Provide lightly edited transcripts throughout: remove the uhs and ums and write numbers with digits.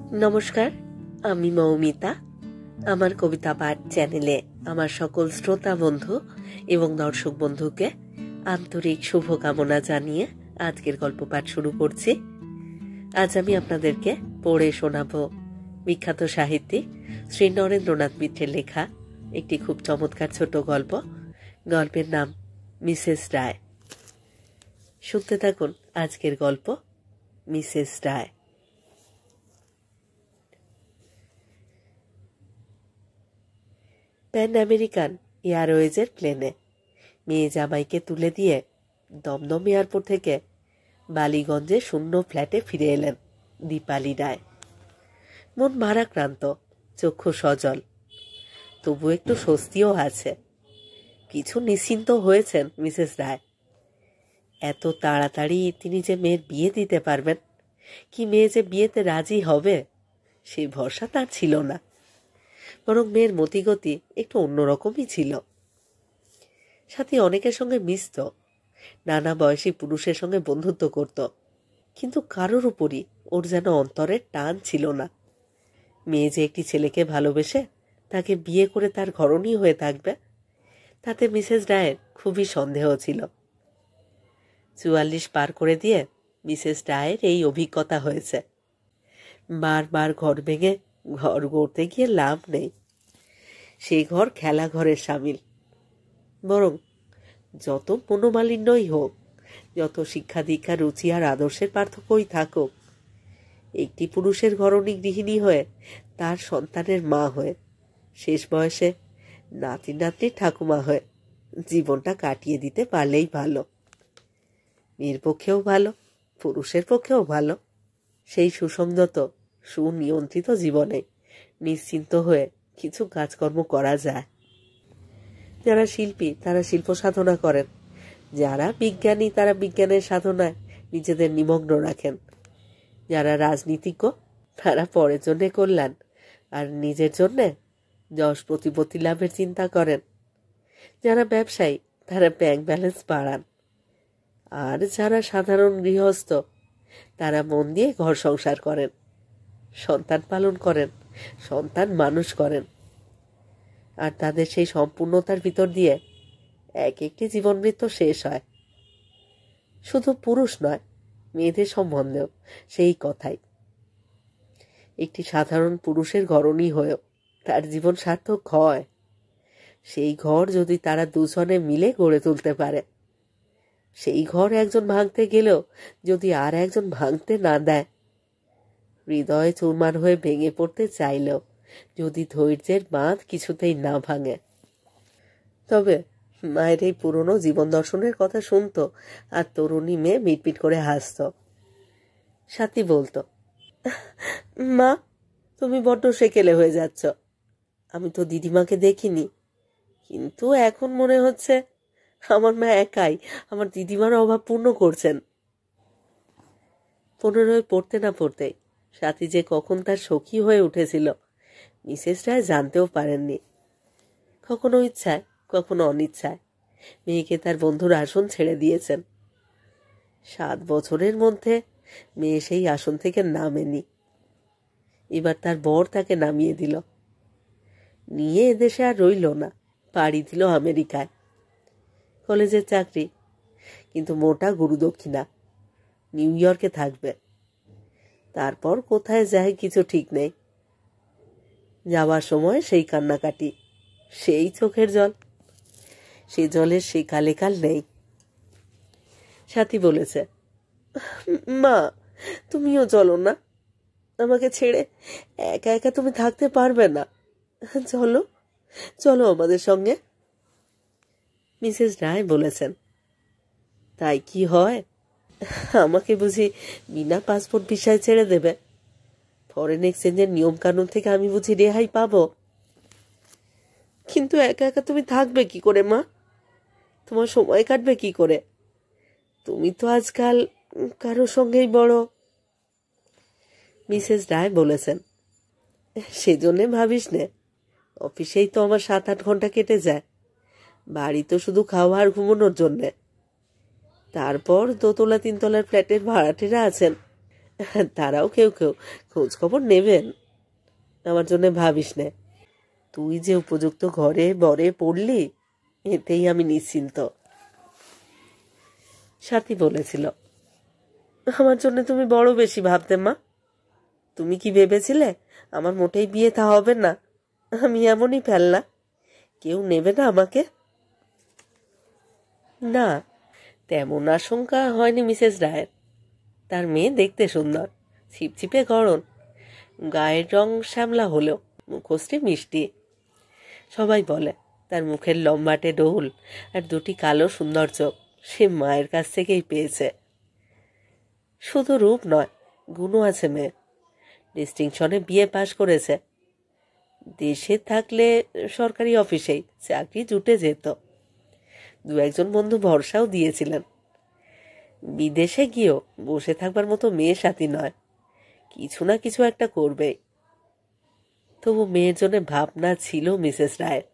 নমস্কার, আমি মৌমিতা। আমার কবিতা পাঠ চ্যানেলে আমার সকল শ্রোতা বন্ধু এবং দর্শক বন্ধুকে আন্তরিক শুভকামনা জানিয়ে আজকের গল্প পাঠ শুরু করছি। আজ আমি আপনাদেরকে পড়ে শোনাব বিখ্যাত সাহিত্যিক শ্রী নরেন্দ্রনাথ মিত্রের লেখা একটি খুব চমৎকার ছোট গল্প। গল্পের নাম মিসেস রায়। শুনতে থাকুন আজকের গল্প মিসেস রায়। প্যান আমেরিকান এয়ারওয়েজের প্লেনে মেয়ে জামাইকে তুলে দিয়ে দমদম এয়ারপোর্ট থেকে বালিগঞ্জে শূন্য ফ্ল্যাটে ফিরে এলেন দীপালি রায়। মন ভারাক্রান্ত, চক্ষু সজল, তবু একটু স্বস্তিও আছে। কিছু নিশ্চিন্ত হয়েছেন মিসেস রায়। এত তাড়াতাড়ি তিনি যে মেয়ের বিয়ে দিতে পারবেন, কি মেয়ে যে বিয়েতে রাজি হবে, সেই ভরসা তার ছিল না। বরং মেয়ের মতিগতি একটু অন্যরকমই ছিল। সাথে অনেকের সঙ্গে মিশত, নানা বয়সী পুরুষের সঙ্গে বন্ধুত্ব করত, কিন্তু কারোর উপরই ওর যেন অন্তরের টান ছিল না। মেয়ে যে একটি ছেলেকে ভালোবেসে তাকে বিয়ে করে তার ঘরণী হয়ে থাকবে, তাতে মিসেস রায়ের খুবই সন্দেহ ছিল। 44 পার করে দিয়ে মিসেস রায়ের এই অভিজ্ঞতা হয়েছে। বারবার ঘর ভেঙে ঘর গড়তে গিয়ে লাভ নেই। সেই ঘর খেলা ঘরের সামিল। বরং যত মনোমালিন্যই হোক, যত শিক্ষা দীক্ষা, রুচি আর আদর্শের পার্থক্যই থাকুক, একটি পুরুষের ঘরণী গৃহিণী হয়ে, তার সন্তানের মা হয়ে, শেষ বয়সে নাতি নাতনির ঠাকুমা হয়ে জীবনটা কাটিয়ে দিতে পারলেই ভালো। মেয়ের পক্ষেও ভালো, পুরুষের পক্ষেও ভালো। সেই সুসংযত সুনিয়ন্ত্রিত জীবনে নিশ্চিন্ত হয়ে কিছু কাজকর্ম করা যায়। যারা শিল্পী তারা শিল্প সাধনা করেন, যারা বিজ্ঞানী তারা বিজ্ঞানের সাধনায় নিজেদের নিমগ্ন রাখেন, যারা রাজনীতিজ্ঞ তারা পরের জন্য কল্যাণ আর নিজের জন্য যশ প্রতিপত্তি লাভের চিন্তা করেন, যারা ব্যবসায়ী তারা ব্যাংক ব্যালেন্স বাড়ান, আর যারা সাধারণ গৃহস্থ তারা মন দিয়ে ঘর সংসার করেন, সন্তান পালন করেন, সন্তান মানুষ করেন। আর তাদের সেই সম্পূর্ণতার ভিতর দিয়ে এক একটি জীবন মৃত্যু শেষ হয়। শুধু পুরুষ নয়, মেয়েদের সম্বন্ধেও সেই কথাই। একটি সাধারণ পুরুষের ঘরণী হয়েও তার জীবন সার্থক হয় সেই ঘর যদি তারা দুজনে মিলে গড়ে তুলতে পারে। সেই ঘর একজন ভাঙতে গেলেও যদি আর একজন ভাঙতে না দেয়, হৃদয়ে চুরমার হয়ে ভেঙে পড়তে চাইলেও যদি ধৈর্যের বাঁধ কিছুতেই না ভাঙে। তবে মায়ের এই পুরনো জীবন দর্শনের কথা শুনতো আর তরুণী মেয়ে মিটমিট করে হাসত। সাথী বলতো, মা তুমি বড্ড সেকেলে হয়ে যাচ্ছ। আমি তো দিদিমাকে দেখিনি, কিন্তু এখন মনে হচ্ছে আমার মা একাই আমার দিদিমার অভাব পূর্ণ করছেন। 15 পড়তে না পড়তেই সাথী যে কখন তার সখী হয়ে উঠেছিল মিসেস রায় জানতেও পারেননি। কখনো ইচ্ছায় কখনো অনিচ্ছায় মেয়েকে তার বন্ধুর আসন ছেড়ে দিয়েছেন। 7 বছরের মধ্যে মেয়ে সেই আসন থেকে নামেনি। এবার তার বর তাকে নামিয়ে দিল। নিয়ে এদেশে আর রইল না, পাড়ি দিল আমেরিকায়। কলেজের চাকরি, কিন্তু মোটা গুরুদক্ষিণা। নিউ ইয়র্কে থাকবে। তারপর কোথায় যায় কিছু ঠিক নেই। যাওয়ার সময় সেই কান্নাকাটি, সেই চোখের জল, সে জলের সেই কালেকাল নেই। সাথী বলেছে, মা তুমিও চলো না, আমাকে ছেড়ে একা একা তুমি থাকতে পারবে না, চলো চলো আমাদের সঙ্গে। মিসেস রায় বলেছেন, তাই কি হয়? আমাকে বুঝি বিনা পাসপোর্ট ভিসায় ছেড়ে দেবে? ফরেন এক্সচেঞ্জের নিয়ম কানুন থেকে আমি বুঝি রেহাই পাবো? কিন্তু একা একা তুমি থাকবে কি করে মা? তোমার সময় কাটবে কি করে? তুমি তো আজকাল কারো সঙ্গেই বড়। মিসেস রায় বলেছেন, সেজন্যে ভাবিস নে, অফিসেই তো আমার 7-8 ঘন্টা কেটে যায়। বাড়ি তো শুধু খাওয়া আর ঘুমানোর জন্যে। তারপর 2তলা 3তলার ফ্ল্যাটের ভাড়াটেরা আছেন, তারাও কেউ কেউ খোঁজ খবর নেবেন। আমার জন্য ভাবিস নে, তুই যে উপযুক্ত ঘরে বরে পড়লি, এতেই আমি নিশ্চিন্ত। সাথী বলেছিল, আমার জন্য তুমি বড় বেশি ভাবতে মা। তুমি কি ভেবেছিলে আমার মোটেই বিয়ে থা হবে না? আমি এমনই ফেলনা, কেউ নেবে না আমাকে? না, তেমন আশঙ্কা হয়নি মিসেস রায়ের। তার মেয়ে দেখতে সুন্দর, ছিপছিপে গড়ন, গায়ের রং শ্যামলা হলেও মুখশ্রী মিষ্টি। সবাই বলে তার মুখের লম্বাটে ডৌল আর দুটি কালো সুন্দর চোখ সে মায়ের কাছ থেকেই পেয়েছে। শুধু রূপ নয়, গুণও আছে মেয়ে। ডিস্টিংশনে বিএ পাশ করেছে। দেশে থাকলে সরকারি অফিসেই চাকরি জুটে যেত। দু একজন বন্ধু ভরসাও দিয়েছিলেন। বিদেশে গিয়েও বসে থাকবার মতো মেয়ে সাথী নয়, কিছু না কিছু একটা করবে। তবু মেয়ের জন্য ভাবনা ছিল মিসেস রায়ের।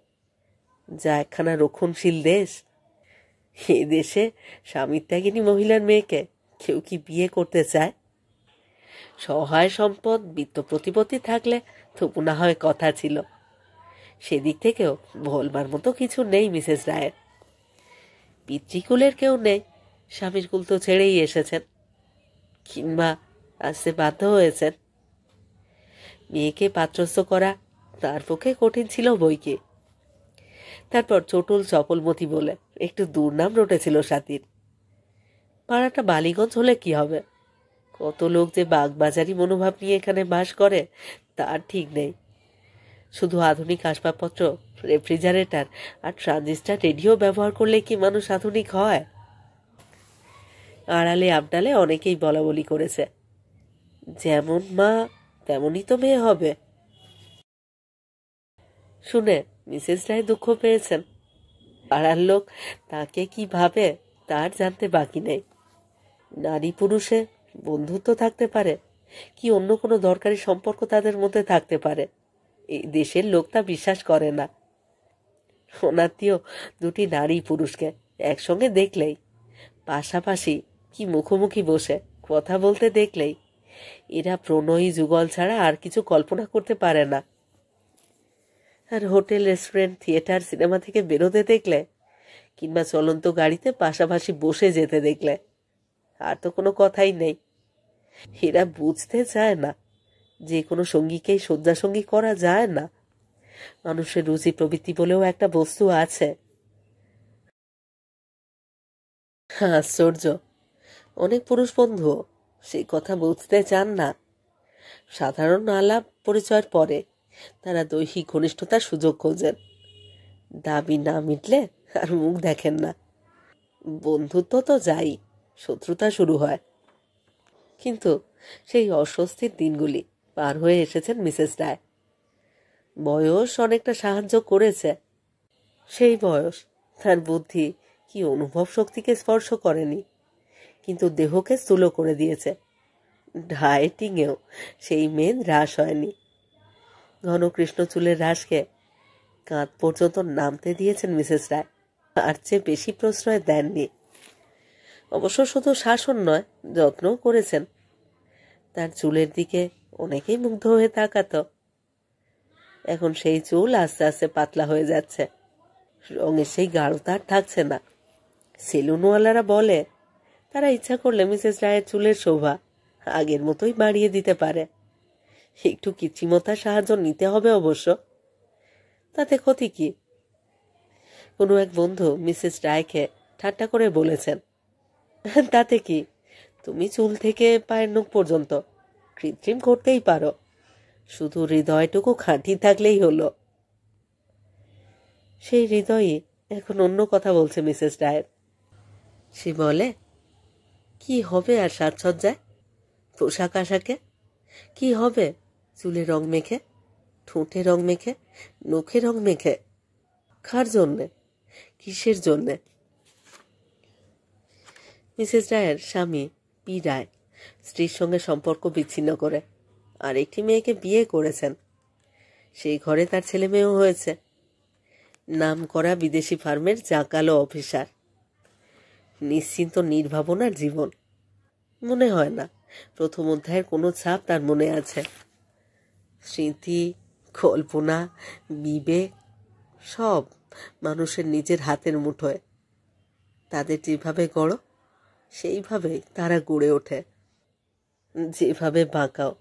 যা একখানা রক্ষণশীল দেশ, এ দেশে স্বামীর ত্যাগিনী মহিলার মেয়েকে কেউ কি বিয়ে করতে চায়? সহায় সম্পদ বিত্ত প্রতিপত্তি থাকলে তবু না হয় কথা ছিল। সেদিক থেকেও বলবার মতো কিছু নেই মিসেস রায়ের। পিতৃকুলের কেউ নেই, স্বামীর কুল তো ছেড়েই এসেছেন, কিংবা আসতে বাধ্য হয়েছেন। মেয়েকে পাত্রস্থ করা তার পক্ষে কঠিন ছিল বইকি। তারপর চটুল চপলমতি বলে একটু দুর্নাম রটেছিল সাথীর। পাড়াটা বালিগঞ্জ হলে কি হবে? কত লোক যে বাগবাজারি মনোভাব নিয়ে এখানে বাস করে তার ঠিক নেই। শুধু আধুনিক আসবাবপত্র, রেফ্রিজারেটর আর ট্রানজিস্টার রেডিও ব্যবহার করলে কি মানুষ আধুনিক হয়? আড়ালে আবডালে অনেকেই বলা বলি করেছে, যেমন মা তেমনই তো মেয়ে হবে। শুনে মিসেস রায় দুঃখ পেয়েছেন। পাড়ার লোক তাকে কি ভাবে তার জানতে বাকি নেই। নারী পুরুষে বন্ধুত্ব থাকতে পারে, কি অন্য কোনো দরকারি সম্পর্ক তাদের মধ্যে থাকতে পারে, এই দেশের লোক তা বিশ্বাস করে না। অনাত্মীয় দুটি নারী পুরুষকে একসঙ্গে দেখলেই, পাশাপাশি কি মুখোমুখি বসে কথা বলতে দেখলেই এরা প্রণয়ী যুগল ছাড়া আর কিছু কল্পনা করতে পারে না। আর হোটেল, রেস্টুরেন্ট, থিয়েটার, সিনেমা থেকে বেরোতে দেখলে, কিংবা চলন্ত গাড়িতে পাশাপাশি বসে যেতে দেখলে আর তো কোনো কথাই নেই। এরা বুঝতে চায় না যে কোনো সঙ্গীকেই শয্যাসঙ্গী করা যায় না। মানুষের রুচি প্রবৃত্তি বলেও একটা বস্তু আছে। আশ্চর্য, অনেক পুরুষ বন্ধুও সেই কথা বুঝতে চান না। সাধারণ আলাপ পরিচয়ের পরে তারা দৈহিক ঘনিষ্ঠতার সুযোগ খোঁজেন। দাবি না মিটলে আর মুখ দেখেন না। বন্ধুত্ব তো যাই, শত্রুতা শুরু হয়। কিন্তু সেই অস্বস্তির দিনগুলি পার হয়ে এসেছেন মিসেস রায়। বয়স অনেকটা সাহায্য করেছে। সেই বয়স তার বুদ্ধি কি অনুভব শক্তিকে স্পর্শ করেনি, কিন্তু দেহকে স্থূল করে দিয়েছে। ডায়েটিংয়েও সেই মেদ হ্রাস হয়নি। ঘন কৃষ্ণ চুলের হ্রাসকে কাঁধ পর্যন্ত নামতে দিয়েছেন মিসেস রায়, আর চেয়ে বেশি প্রশ্রয় দেননি। অবশ্য শুধু শাসন নয়, যত্নও করেছেন। তার চুলের দিকে অনেকেই মুগ্ধ হয়ে তাকাত। এখন সেই চুল আস্তে আস্তে পাতলা হয়ে যাচ্ছে, রঙের সেই গাঢ়তা আর থাকছে না। সেলুনওয়ালারা বলে তারা ইচ্ছা করলে মিসেস রায়ের চুলের শোভা আগের মতোই বাড়িয়ে দিতে পারে। একটু কৃত্রিমতার সাহায্য নিতে হবে অবশ্য, তাতে ক্ষতি কি? কোনো এক বন্ধু মিসেস রায়কে ঠাট্টা করে বলেছেন, তাতে কি, তুমি চুল থেকে পায়ের নখ পর্যন্ত কৃত্রিম করতেই পারো, শুধু হৃদয়টুকু খাঁটি থাকলেই হলো। সেই হৃদয়ে এখন অন্য কথা বলছে মিসেস রায়ের। সে বলে, কি হবে আর সাজসজ্জায়, পোশাক আশাকে? কি হবে চুলে রং মেখে, ঠোঁটে রং মেখে, নখে রং মেখে? কার জন্যে, কিসের জন্যে? মিসেস রায়ের স্বামী পি রায় স্ত্রীর সঙ্গে সম্পর্ক বিচ্ছিন্ন করে আরেকটি মেয়েকে বিয়ে করেছেন। সেই ঘরে তার ছেলে মেয়েও হয়েছে। নাম করা বিদেশি ফার্মের জাঁকালো অফিসার। নিশ্চিন্ত নির্ভাবনার জীবন। মনে হয় না প্রথম অধ্যায়ের কোনো ছাপ তার মনে আছে। স্মৃতি, কল্পনা, বিবেক সব মানুষের নিজের হাতের মুঠোয়। তাদের যেভাবে গড়ো সেইভাবেই তারা গড়ে ওঠে, যেভাবে বাঁকাও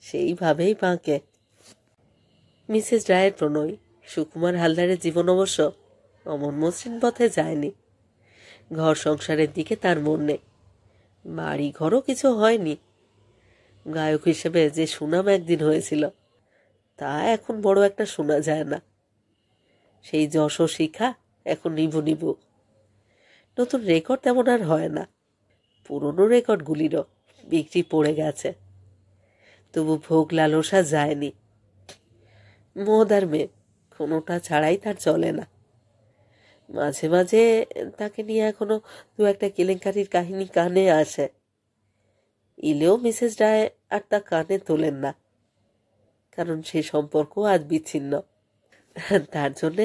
সেইভাবেই বাঁকে। মিসেস রায়ের প্রণয় সুকুমার হালদারের জীবন অবশ্য অমন মসৃণ পথে যায়নি। ঘর সংসারের দিকে তার মন নেই, বাড়ি ঘরও কিছু হয়নি। গায়ক হিসেবে যে সুনাম একদিন হয়েছিল তা এখন বড় একটা শোনা যায় না। সেই যশ শিখা এখন নিবু নিবু। নতুন রেকর্ড তেমন আর হয় না, পুরনো রেকর্ডগুলিরও বিক্রি পড়ে গেছে। তবু ভোগ লালসা যায়নি। মদ আর মেয়ে কোনোটা ছাড়াই তার চলে না। মাঝে মাঝে তাকে নিয়ে এখনো দু একটা কেলেঙ্কারির কাহিনী কানে আসে, এলেও মিসেস রায় আর তা কানে তোলেন না, কারণ সে সম্পর্ক আজ বিচ্ছিন্ন। তার জন্যে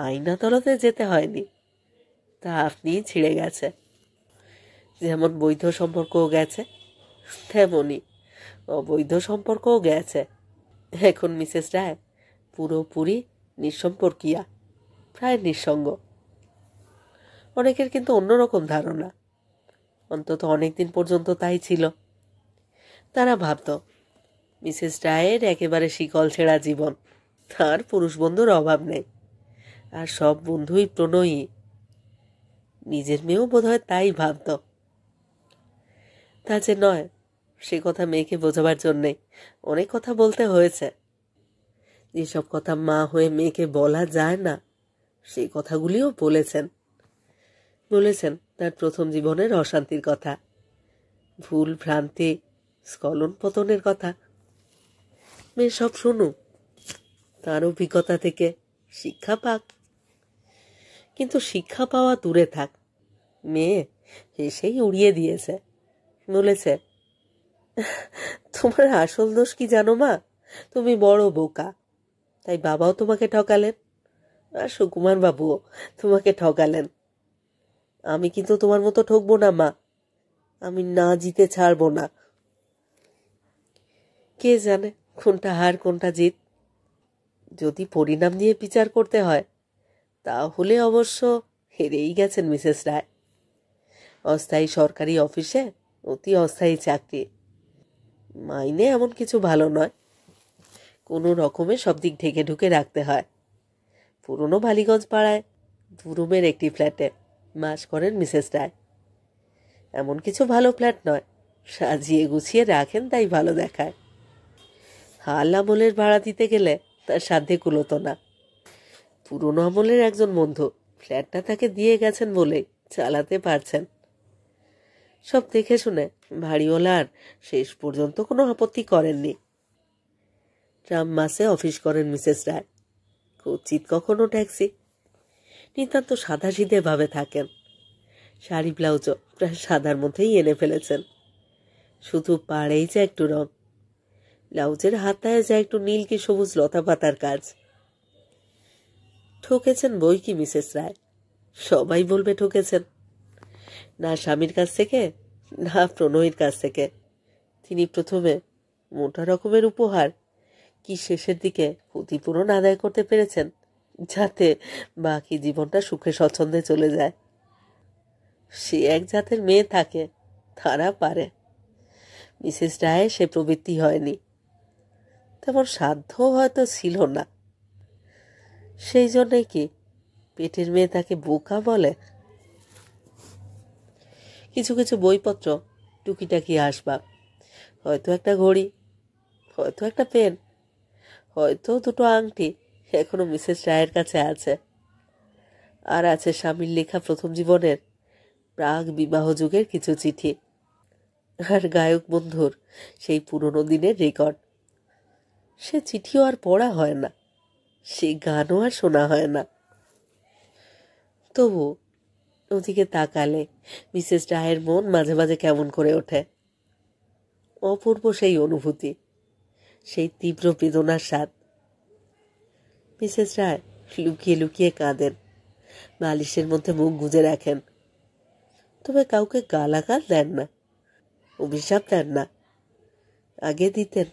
আইন আদালতে যেতে হয়নি, তা আপনিই ছিঁড়ে গেছে। যেমন বৈধ সম্পর্কও গেছে, তেমনই অবৈধ সম্পর্কও গেছে। এখন মিসেস রায় পুরোপুরি নিঃসম্পর্কিয়া, প্রায় নিঃসঙ্গ। অনেকের কিন্তু অন্যরকম ধারণা, অন্তত অনেকদিন পর্যন্ত তাই ছিল। তারা ভাবত মিসেস রায়ের একেবারে শিকল ছেঁড়া জীবন, তার পুরুষ বন্ধুর অভাব নেই, আর সব বন্ধুই প্রণয়ী। নিজের মেয়েও বোধহয় তাই ভাবত। তা যে নয়, সে কথা মেয়েকে বোঝাবার জন্যে অনেক কথা বলতে হয়েছে। যেসব কথা মা হয়ে মেয়েকে বলা যায় না, সেই কথাগুলিও বলেছেন। বলেছেন তার প্রথম জীবনের অশান্তির কথা, ভুল ভ্রান্তি, স্খলন পতনের কথা। মেয়ে সব শুনুক, তার অভিজ্ঞতা থেকে শিক্ষা পাক। কিন্তু শিক্ষা পাওয়া দূরে থাক, মেয়ে এসেই উড়িয়ে দিয়েছে। বলেছে, তোমার আসল দোষ কি জানো মা? তুমি বড় বোকা, তাই বাবাও তোমাকে ঠকালেন, আর সুকুমার বাবুও তোমাকে ঠকালেন। আমি কিন্তু তোমার মতো ঠকবো না মা, আমি না জিতে ছাড়বো না। কে জানে কোনটা হার কোনটা জিত। যদি পরিণাম নিয়ে বিচার করতে হয় তাহলে অবশ্য হেরেই গেছেন মিসেস রায়। অস্থায়ী সরকারি অফিসে অতি অস্থায়ী চাকরি, মাইনে এমন কিছু ভালো নয়, কোনো রকমে সব দিক ঢেকে ঢুকে রাখতে হয়। পুরনো বালিগঞ্জ পাড়ায় 2 রুমের একটি ফ্ল্যাটে বাস করেন মিসেস রায়। এমন কিছু ভালো ফ্ল্যাট নয়, সাজিয়ে গুছিয়ে রাখেন তাই ভালো দেখায়। হাল আমলের ভাড়া দিতে গেলে তার সাধ্যে কুলোতো না। পুরনো আমলের একজন বন্ধু ফ্ল্যাটটা তাকে দিয়ে গেছেন বলেই চালাতে পারছেন। সব দেখে শুনে বাড়িওয়ালা আর শেষ পর্যন্ত কোনো আপত্তি করেননি। ট্রাম মাসে অফিস করেন মিসেস রায়, কচিত কখনো ট্যাক্সি। নিতান্ত সাদাসিধে ভাবে থাকেন। শাড়ি ব্লাউজও প্রায় সাদার মধ্যেই এনে ফেলেছেন, শুধু পাড়েই যা একটু রং, ব্লাউজের হাতায় যা একটু নীল কি সবুজ লতা পাতার কাজ। ঠকেছেন বই কি মিসেস রায়, সবাই বলবে ঠকেছেন। না স্বামীর কাছ থেকে, না প্রণয়ীর কাছ থেকে। তিনি প্রথমে মোটা রকমের উপহার, কি শেষের দিকে ক্ষতিপূরণ আদায় করতে পেরেছেন, যাতে বাকি জীবনটা সুখে স্বচ্ছন্দে চলে যায়। সে এক জাতের মেয়ে থাকে, তারা পারে। মিসেস রায়ের সে প্রবৃত্তি হয়নি, তেমন সাধ্য হয়তো ছিল না। সেই জন্যই কি পেটের মেয়ে তাকে বোকা বলে। কিছু কিছু বইপত্র, টুকিটাকি আসবাব, হয়তো একটা ঘড়ি, হয়তো একটা পেন, হয়তো 2টো আংটি এখনো মিসেস রায়ের কাছে আছে। আর আছে স্বামীর লেখা প্রথম জীবনের প্রাক বিবাহ যুগের কিছু চিঠি, আর গায়ক বন্ধুর সেই পুরনো দিনের রেকর্ড। সে চিঠিও আর পড়া হয় না, সে গানও আর শোনা হয় না। তবু ওদিকে তাকালে মিসেস রায়ের মন মাঝে মাঝে কেমন করে ওঠে। অপূর্ব সেই অনুভূতি, সেই তীব্র বেদনার স্বাদ। মিসেস রায় লুকিয়ে লুকিয়ে কাঁদেন, বালিশের মধ্যে মুখ গুজে রাখেন, তবে কাউকে গালাগাল দেন না। অভিশাপ দেন না। আগে দিতেন,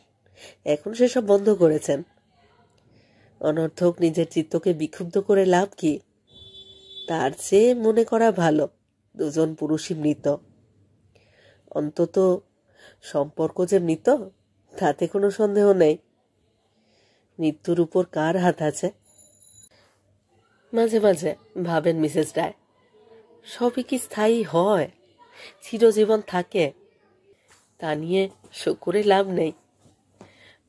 এখন সেসব বন্ধ করেছেন। অনর্থক নিজের চিত্তকে বিক্ষুব্ধ করে লাভ কি? তার চেয়ে মনে করা ভালো দুজন পুরুষই মৃত। অন্তত সম্পর্ক যে মৃত তাতে কোনো সন্দেহ নেই। মৃত্যুর উপর কার হাত আছে? মাঝে মাঝে ভাবেন মিসেস রায়, সবই কি স্থায়ী হয়, চিরজীবন থাকে? তা নিয়ে শোক করে লাভ নেই।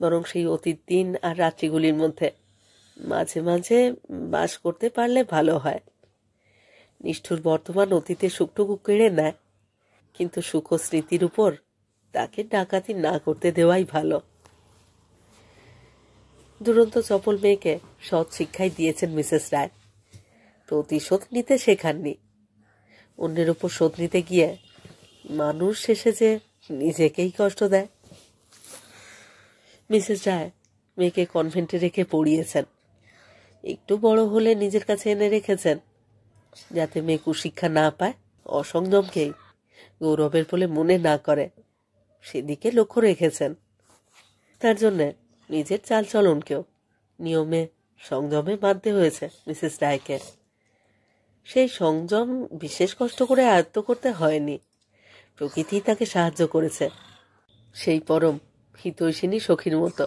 বরং সেই অতীত দিন আর রাত্রিগুলির মধ্যে মাঝে মাঝে বাস করতে পারলে ভালো হয়। নিষ্ঠুর বর্তমান অতীতে সুখটুকু কেড়ে নেয়, কিন্তু সুখ স্মৃতির উপর তাকে ডাকাতি না করতে দেওয়াই ভালো। দুরন্ত চপল মেয়েকে সৎ শিক্ষাই দিয়েছেন মিসেস রায়। প্রতিশোধ নিতে শেখাননি। অন্যের উপর শোধ নিতে গিয়ে মানুষ শেষে যে নিজেকেই কষ্ট দেয়। মিসেস রায় মেয়েকে কনভেন্টে রেখে পড়িয়েছেন। একটু বড় হলে নিজের কাছে এনে রেখেছেন, যাতে মেয়ে কুশিক্ষা না পায়, অসংযমকেই গৌরবের বলে মনে না করে, সেদিকে লক্ষ্য রেখেছেন। তার জন্যে নিজের চালচলনকেও নিয়মে সংযমে বাঁধতে হয়েছে মিসেস রায়কে। সেই সংযম বিশেষ কষ্ট করে আয়ত্ত করতে হয়নি, প্রকৃতি তাকে সাহায্য করেছে। সেই পরম হিতৈষিনী সখীর মতো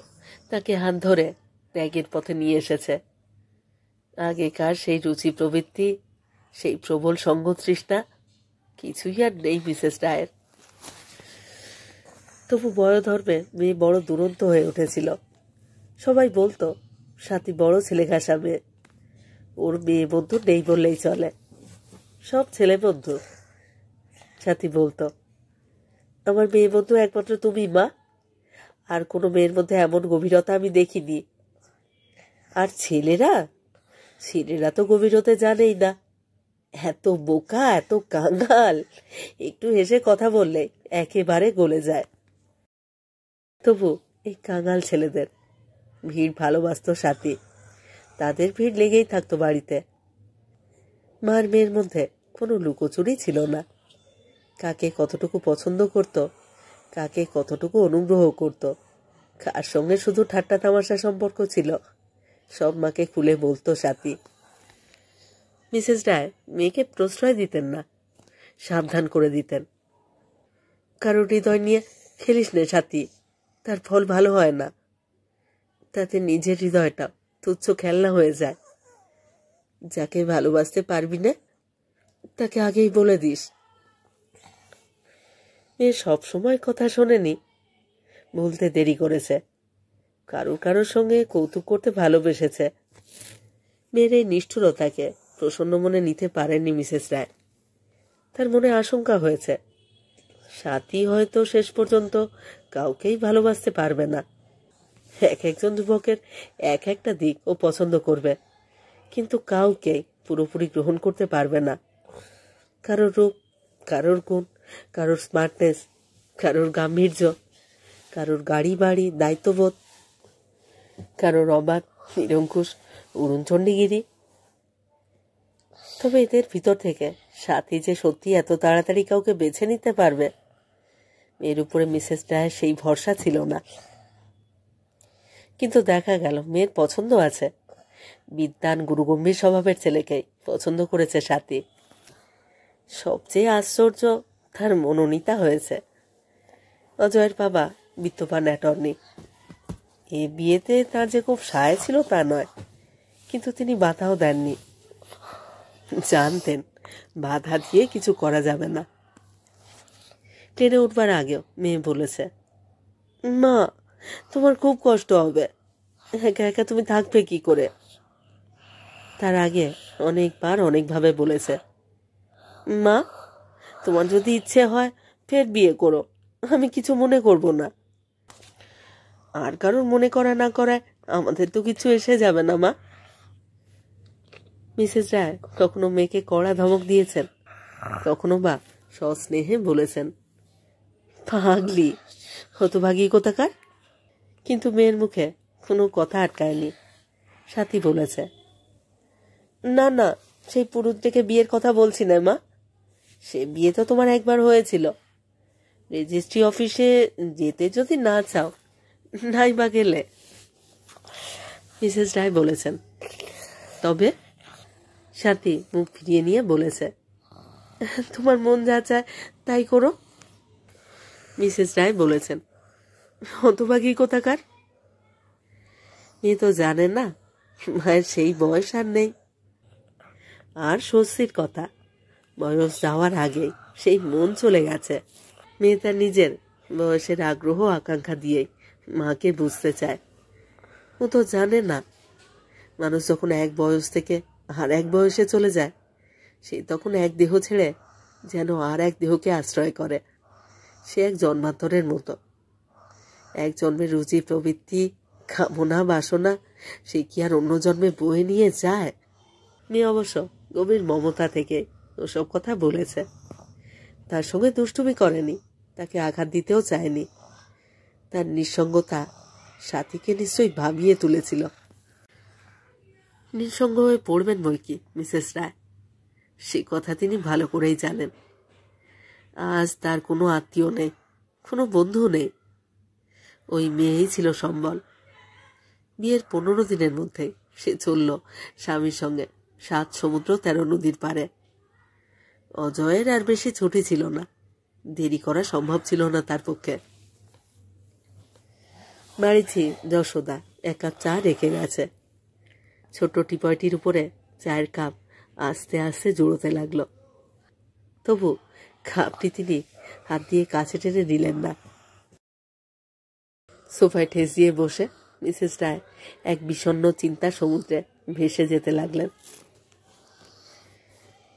তাকে হাত ধরে ত্যাগের পথে নিয়ে এসেছে। আগেকার সেই রুচি প্রবৃত্তি, সেই প্রবল সঙ্গ তৃষ্ণা কিছুই আর নেই মিসেস রায়ের। তবু বয়োধর্মে মেয়ে বড় দুরন্ত হয়ে উঠেছিল। সবাই বলতো স্বাতী বড় ছেলে ঘাসা মেয়ে, ওর মেয়ে বন্ধু নেই বললেই চলে, সব ছেলে বন্ধু। স্বাতী বলতো, আমার মেয়ে বন্ধু একমাত্র তুমি মা, আর কোনো মেয়ের মধ্যে এমন গভীরতা আমি দেখিনি। আর ছেলেরা তো গভীরতা জানেই না, এত বোকা, এত কাঙাল, একটু হেসে কথা বললে একেবারে গলে যায়। তবু এই কাঙাল ছেলেদের ভিড় ভালোবাসত স্বাতী। তাদের ভিড় লেগেই থাকতো বাড়িতে। মার মেয়ের মধ্যে কোনো লুকোচুরি ছিল না। কাকে কতটুকু পছন্দ করত, কাকে কতটুকু অনুগ্রহ করত, কার সঙ্গে শুধু ঠাট্টা তামাশা সম্পর্ক ছিল, সব মাকে খুলে বলতো স্বাতী। মিসেস রায় মেয়েকে প্রশ্রয় দিতেন না, সাবধান করে দিতেন। কারোর হৃদয় নিয়ে খেলিস নে স্বাতী, তার ফল ভালো হয় না। তাতে নিজের হৃদয়টা তুচ্ছ খেলনা হয়ে যায়। যাকে ভালোবাসতে পারবি না তাকে আগেই বলে দিস। মেয়ে সবসময় কথা শোনেনি, বলতে দেরি করেছে। কারোর সঙ্গে কৌতুক করতে ভালোবেসেছে। মেয়ের এই নিষ্ঠুরতাকে প্রসন্ন মনে নিতে পারেননি মিসেস রায়। তার মনে আশঙ্কা হয়েছে, স্বাতী হয়তো শেষ পর্যন্ত কাউকেই ভালোবাসতে পারবে না। এক একজন যুবকের এক একটা দিক ও পছন্দ করবে, কিন্তু কাউকেই পুরোপুরি গ্রহণ করতে পারবে না। কারোর রূপ, কারোর গুণ, কারোর স্মার্টনেস, কারোর গাম্ভীর্য, কারোর গাড়ি বাড়ি দায়িত্ববোধ, কারোর অবাধ নিরঙ্কুশ অরুণচণ্ডীগিরি। তবে এদের ভিতর থেকে স্বাতী যে সত্যি এত তাড়াতাড়ি কাউকে বেছে নিতে পারবে, এর উপরে মিসেস রায়ের সেই ভরসা ছিল না। কিন্তু দেখা গেল মেয়ের পছন্দ আছে। বিদ্বান গুরুগম্ভীর স্বভাবের ছেলেকেই পছন্দ করেছে স্বাতী। সবচেয়ে আশ্চর্য, তার মনোনীতা হয়েছে। অজয়ের বাবা বিত্তবান অ্যাটর্নি। এ বিয়েতে তার যে খুব সায় ছিল তা নয়, কিন্তু তিনি বাধাও দেননি। জানতেন বাধা দিয়ে কিছু করা যাবে না। ট্রেনে উঠবার আগেও মেয়ে বলেছে, মা তোমার খুব কষ্ট হবে, একা একা তুমি থাকবে কি করে। তার আগে অনেকবার অনেকভাবে বলেছে, মা তোমার যদি ইচ্ছে হয় ফের বিয়ে করো, আমি কিছু মনে করব না। আর কারোর মনে করা না করায় আমাদের তো কিছু এসে যাবে না মা। মিসেস রায় কখনো মেয়েকে কড়া ধমক দিয়েছেন, কখনো বা সস্নেহে বলেছেন, পাগলি, হতভাগী কোথাকার। কিন্তু মেয়ের মুখে কোনো কথা আটকায়নি। সাথী বলেছে, না না, সেই পুরুষ দেখে বিয়ের কথা বলছি না মা, সে বিয়ে তো তোমার একবার হয়েছিল। রেজিস্ট্রি অফিসে যেতে যদি না চাও, নাই বা গেলে, মিসেস রায় বলেছেন। তবে সাথী মুখ ফিরিয়ে নিয়ে বলেছে, তোমার মন যা চায় তাই করো। মিসেস রায় বলেছেন, হতভাগী কোথাকার। মেয়ে তো জানে না মায়ের সেই বয়স আর নেই। আর স্বস্তির কথা, বয়স যাওয়ার আগেই সেই মন চলে গেছে। মেয়ে তার নিজের বয়সের আগ্রহ আকাঙ্ক্ষা দিয়েই মাকে বুঝতে চায়। ও তো জানে না মানুষ যখন এক বয়স থেকে আর এক বয়সে চলে যায়, সে তখন এক দেহ ছেড়ে যেন আর এক দেহকে আশ্রয় করে। সে এক জন্মান্তরের মতো। এক জন্মের রুচি প্রবৃত্তি কামনা বাসনা সে কি আর অন্য জন্মে বয়ে নিয়ে যায়? মেয়ে অবশ্য গভীর মমতা থেকে ওসব কথা বলেছে। তার সঙ্গে দুষ্টুমি করেনি, তাকে আঘাত দিতেও চায়নি। তার নিঃসঙ্গতা সাথীকে নিশ্চয়ই ভাবিয়ে তুলেছিল। নিঃসঙ্গ হয়ে পড়বেন বই কি মিসেস রায়, সে কথা তিনি ভালো করেই জানেন। আজ তার কোনো আত্মীয় নেই, কোনো বন্ধু নেই। ওই মেয়েই ছিল সম্বল। বিয়ের 15 দিনের মধ্যেই সে চলল স্বামীর সঙ্গে 7 সমুদ্র 13 নদীর পারে। অজয়ের আর বেশি ছুটি ছিল না, দেরি করা সম্ভব ছিল না তার পক্ষে। বাড়িছি যশোদা 1 কাপ চা রেখে গেছে। ছোট টিপয়টির উপরে চায়ের কাপ আস্তে আস্তে জুড়োতে লাগলো। তবু কাপটি তিনি হাত দিয়ে কাছে টেনে নিলেন না। সোফায় ঠেস দিয়ে বসে মিসেস রায় এক বিষণ্ণ চিন্তার সমুদ্রে ভেসে যেতে লাগলেন।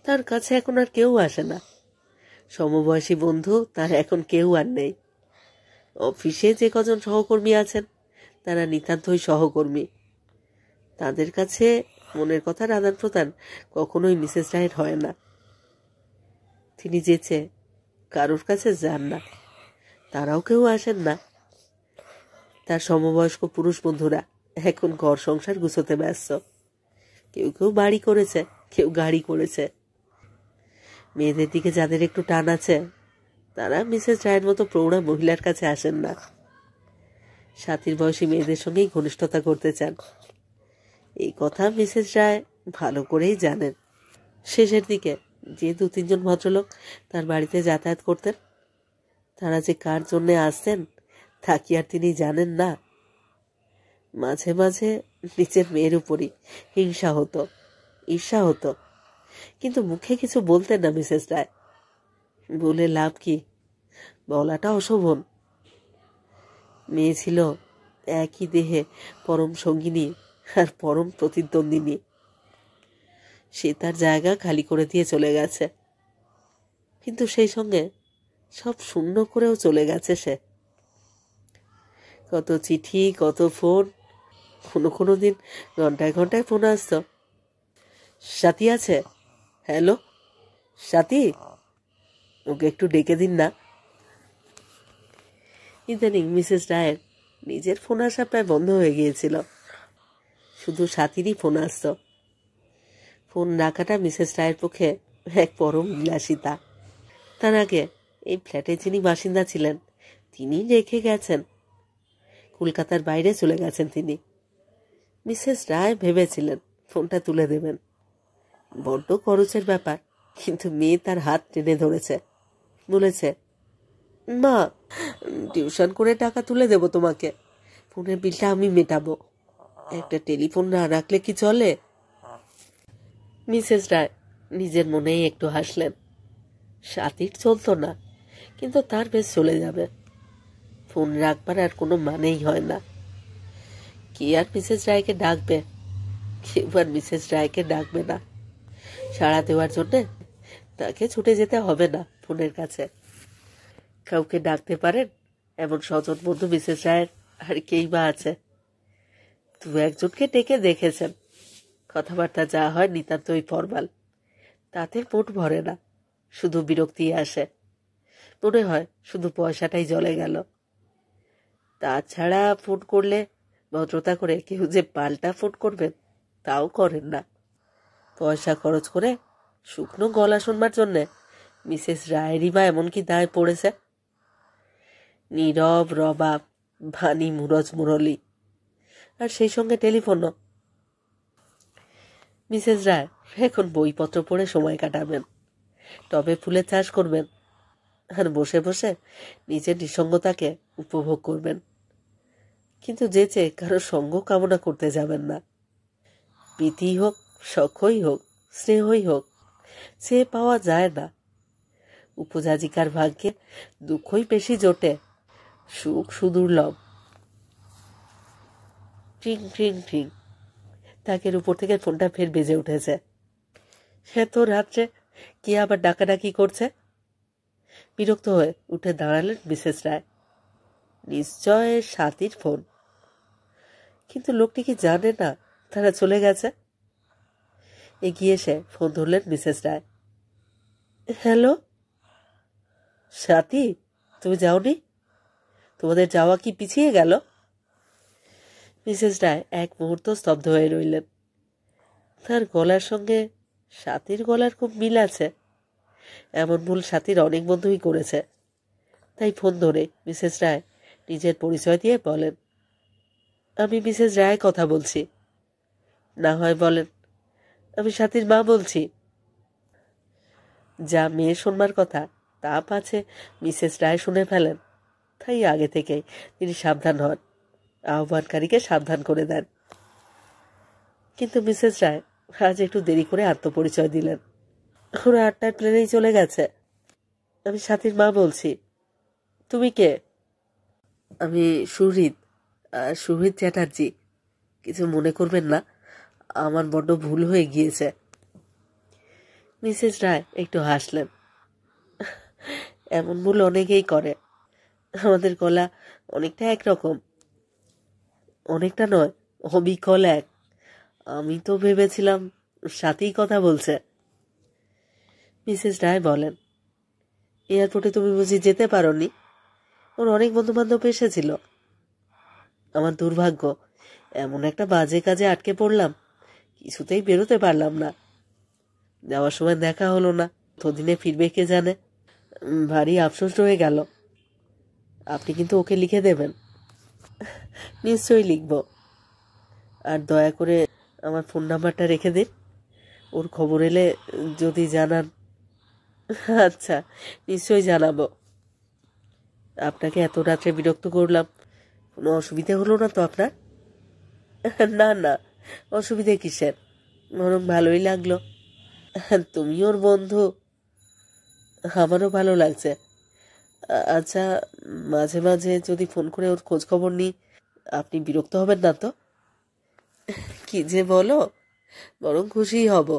তার কাছে এখন আর কেউ আসে না। সমবয়সী বন্ধু তার এখন কেউ আর নেই। অফিসে যে কজন সহকর্মী আছেন তারা নিতান্তই সহকর্মী। তাদের কাছে মনের কথার আদান প্রদান কখনোই মিসেস রায়ের হয় না। তিনি যেচে কারোর কাছে যান না, তারাও কেউ আসেন না। তার সমবয়স্ক পুরুষ বন্ধুরা এখন ঘর সংসার গুছোতে ব্যস্ত। কেউ কেউ বাড়ি করেছে, কেউ গাড়ি করেছে। মেয়েদের দিকে যাদের একটু টান আছে তারা মিসেস রায়ের মতো প্রৌঢ়া মহিলার কাছে আসেন না। সাথীর বয়সী মেয়েদের সঙ্গেই ঘনিষ্ঠতা করতে চান। এই কথা মিসেস রায় ভালো করেই জানেন। শেষের দিকে যে 2-3 জন ভদ্রলোক তার বাড়িতে যাতায়াত করতেন, তারা যে কার জন্যে আসতেন তা কি আর তিনি জানেন না? মাঝে মাঝে নিজের মেয়ের উপরই হিংসা হতো, ঈর্ষা হতো, কিন্তু মুখে কিছু বলতেন না মিসেস রায়। বলে লাভ কি? বলাটা অশোভন। মেয়ে ছিল একই দেহে পরম সঙ্গিনী আর পরম প্রতিদ্বন্দ্বিনী। সে তার জায়গা খালি করে দিয়ে চলে গেছে, কিন্তু সেই সঙ্গে সব শূন্য করেও চলে গেছে সে। কত চিঠি, কত ফোন, কোনো দিন ঘন্টায় ঘন্টায় ফোন আসতো। সাথী আছে? হ্যালো সাথী, ওকে একটু ডেকে দিন না। ইদানিং মিসেস রায়ের নিজের ফোন আসা প্রায় বন্ধ হয়ে গিয়েছিল। শুধু সাথীরই ফোন আসতো। ফোন রাখাটা মিসেস রায়ের পক্ষে এক পরম বিলাসিতা। তার আগে এই ফ্ল্যাটে যিনি বাসিন্দা ছিলেন তিনি রেখে গেছেন। কলকাতার বাইরে চলে গেছেন তিনি। মিসেস রায় ভেবেছিলেন ফোনটা তুলে দেবেন। বড্ড খরচের ব্যাপার, কিন্তু মেয়ে তার হাত টেনে ধরেছে। বলেছে, মা, টিউশন করে টাকা তুলে দেব তোমাকে, ফোনের বিলটা আমি মেটাবো। একটা টেলিফোন না রাখলে কি চলে? মিসেস রায় নিজের মনেই একটু হাসলেন। সাথীর চলতো না, কিন্তু তার বেশ চলে যাবে। ফোন রাখবার আর কোনো মানেই হয় না। কে আর মিসেস রায়কে ডাকবে? কেউ আর মিসেস রায়কে ডাকবে না। সাড়া দেওয়ার জন্যে তাকে ছুটে যেতে হবে না ফোনের কাছে। কাউকে ডাকতে পারেন এমন স্বজন বন্ধু মিসেস রায়ের আর কেই বা আছে? 2-1 জনকে ডেকে দেখেছেন। কথাবার্তা যা হয় নিতান্তই ফরমাল। তাতে মোট ভরে না, শুধু বিরক্তি আসে। মনে হয় শুধু পয়সাটাই জলে গেল। তাছাড়া ফোন করলে ভদ্রতা করে কেউ যে পাল্টা ফোন করবেন তাও করেন না। পয়সা খরচ করে শুকনো গলা শুনবার জন্যে মিসেস রায়েরই বা এমন কি দায় পড়েছে? নীরব রবাব, ভানি মুরজ মুরলি, আর সেই সঙ্গে টেলিফোনও। মিসেস রায় এখন বইপত্র পড়ে সময় কাটাবেন, টবে ফুলের চাষ করবেন, আর বসে বসে নিজের নিঃসঙ্গতাকে উপভোগ করবেন। কিন্তু যেচে কারো সঙ্গ কামনা করতে যাবেন না। প্রীতি হোক, সখ্যই হোক, স্নেহই হোক, সে পাওয়া যায় না। উপযাজিকার ভাগ্যে দুঃখই বেশি জোটে, সুখ সুদুর্লভ। ট্রিং ট্রিং ট্রিং, তাকের উপর থেকে ফোনটা ফের বেজে উঠেছে। এত রাত্রে কে আবার ডাকাডাকি করছে? বিরক্ত হয়ে উঠে দাঁড়ালেন মিসেস রায়। নিশ্চয় স্বাতীর ফোন। কিন্তু লোকটি কি জানে না তারা চলে গেছে? এগিয়ে এসে ফোন ধরলেন মিসেস রায়। হ্যালো স্বাতী, তুমি যাওনি? তোমাদের যাওয়া কি পিছিয়ে গেল? মিসেস রায় এক মুহূর্ত স্তব্ধ হয়ে রইলেন। তার গলার সঙ্গে স্বাতীর গলার খুব মিল আছে। এমন ভুল স্বাতীর অনেক বন্ধুই করেছে। তাই ফোন ধরে মিসেস রায় নিজের পরিচয় দিয়ে বলেন, আমি মিসেস রায় কথা বলছি। না হয় বলেন, আমি স্বাতীর মা বলছি। যা মেয়ে শুনবার কথা তা পাছে মিসেস রায় শুনে ফেলেন, তাই আগে থেকেই তিনি সাবধান হন, আহ্বানকারীকে সাবধান করে দেন। কিন্তু মিসেস রায় আজ একটু দেরি করে আত্মপরিচয় দিলেন। ওরা 8টার প্লেনেই চলে গেছে। আমি স্বাতীর মা বলছি। তুমি কে? আমি সুহৃদ, সুহৃদ চ্যাটার্জি। কিছু মনে করবেন না, আমার বড্ড ভুল হয়ে গিয়েছে। মিসেস রায় একটু হাসলেন। এমন ভুল অনেকেই করে। আমাদের গলা অনেকটা একরকম। অনেকটা নয়, অবিকল এক। আমি তো ভেবেছিলাম সাথেই কথা বলছে। মিসেস রায় বলেন, এয়ারপোর্টে তুমি বুঝি যেতে পারোনি? ওর অনেক বন্ধু বান্ধব এসেছিল। আমার দুর্ভাগ্য, এমন একটা বাজে কাজে আটকে পড়লাম, কিছুতেই বেরোতে পারলাম না। যাওয়ার সময় দেখা হলো না, ততদিনে ফিরবে কে জানে। ভারী আফসোস রয়ে গেল। আপনি কিন্তু ওকে লিখে দেবেন। নিশ্চয়ই লিখব। আর দয়া করে আমার ফোন নাম্বারটা রেখে দিন, ওর খবর এলে যদি জানান। আচ্ছা, নিশ্চয়ই জানাবো। আপনাকে এত রাত্রে বিরক্ত করলাম, কোনো অসুবিধে হলো না তো আপনার? না না, অসুবিধে কিসের, বরং ভালোই লাগলো। তুমি ওর বন্ধু, আমারও ভালো লাগছে। আচ্ছা, মাঝে মাঝে যদি ফোন করে ওর খোঁজ খবর নিই, আপনি বিরক্ত হবেন না তো? কি যে বলো, বরং খুশিই হব।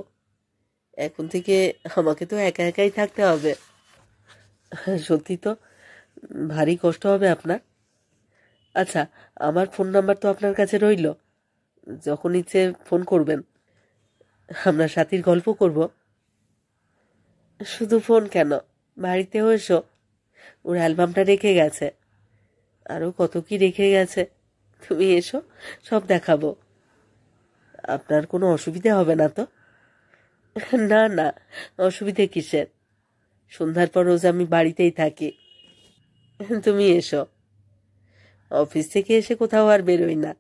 এখন থেকে আমাকে তো একা একাই থাকতে হবে। সত্যি তো, ভারী কষ্ট হবে আপনার। আচ্ছা, আমার ফোন নাম্বার তো আপনার কাছে রইল, যখন ইচ্ছে ফোন করবেন। আমরা সাথীর গল্প করব। শুধু ফোন কেন, বাড়িতেও এসো। ওর অ্যালবামটা রেখে গেছে, আরও কত কি রেখে গেছে। তুমি এসো, সব দেখাবো। আপনার কোনো অসুবিধা হবে না তো? না না, অসুবিধে কিসের, সন্ধ্যার পর রোজ আমি বাড়িতেই থাকি। তুমি এসো। অফিস থেকে এসে কোথাও আর বেরোই না।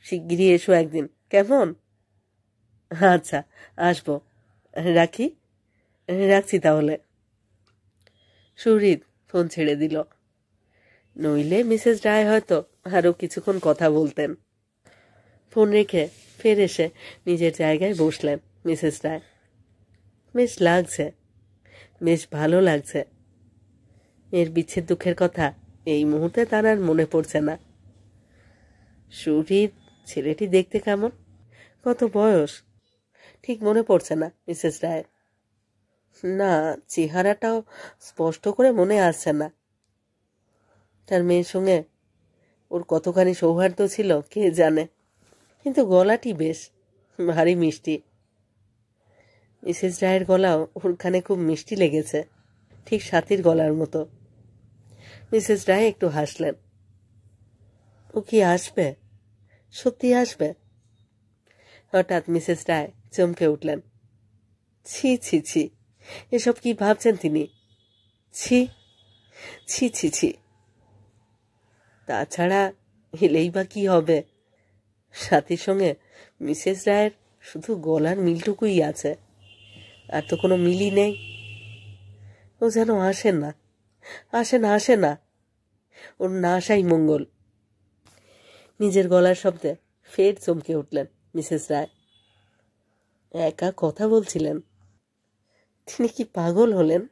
শিগগিরই এসো একদিন, কেমন? আচ্ছা, আসবো। রাখি, রাখছি তাহলে। সুহৃদ ফোন ছেড়ে দিল। নইলে মিসেস রায় হয়তো আরও কিছুক্ষণ কথা বলতেন। ফোন রেখে ফের এসে নিজের জায়গায় বসলেন মিসেস রায়। বেশ লাগছে, বেশ ভালো লাগছে। এর বিচ্ছেদ দুঃখের কথা এই মুহূর্তে তার আর মনে পড়ছে না। সুহৃদ ছেলেটি দেখতে কেমন, কত বয়স, ঠিক মনে পড়ছে না মিসেস রায়। না, চেহারাটাও স্পষ্ট করে মনে আসছে না। তার মেয়ের সঙ্গে ওর কতখানি সৌহার্দ্য ছিল কে জানে, কিন্তু গলাটি বেশ ভারী মিষ্টি। মিসেস রায়ের গলাও ওর কানে খুব মিষ্টি লেগেছে, ঠিক সাথীর গলার মতো। মিসেস রায় একটু হাসলেন। ও কি আসবে? সত্যি আসবে? হঠাৎ মিসেস রায় চমকে উঠলেন। ছি ছি ছি, এসব কি ভাবছেন তিনি? ছি ছি ছি ছি। তাছাড়া এলেই বা কি হবে? সাথীর সঙ্গে মিসেস রায়ের শুধু গলার মিলটুকুই আছে, আর তো কোনো মিলই নেই। ও যেন আসে না, আসে না, ওর না আসাই মঙ্গল। নিজের গলার শব্দে ফের চমকে উঠলেন মিসেস রায়। একা কথা বলছিলেন? তিনি কি পাগল হলেন?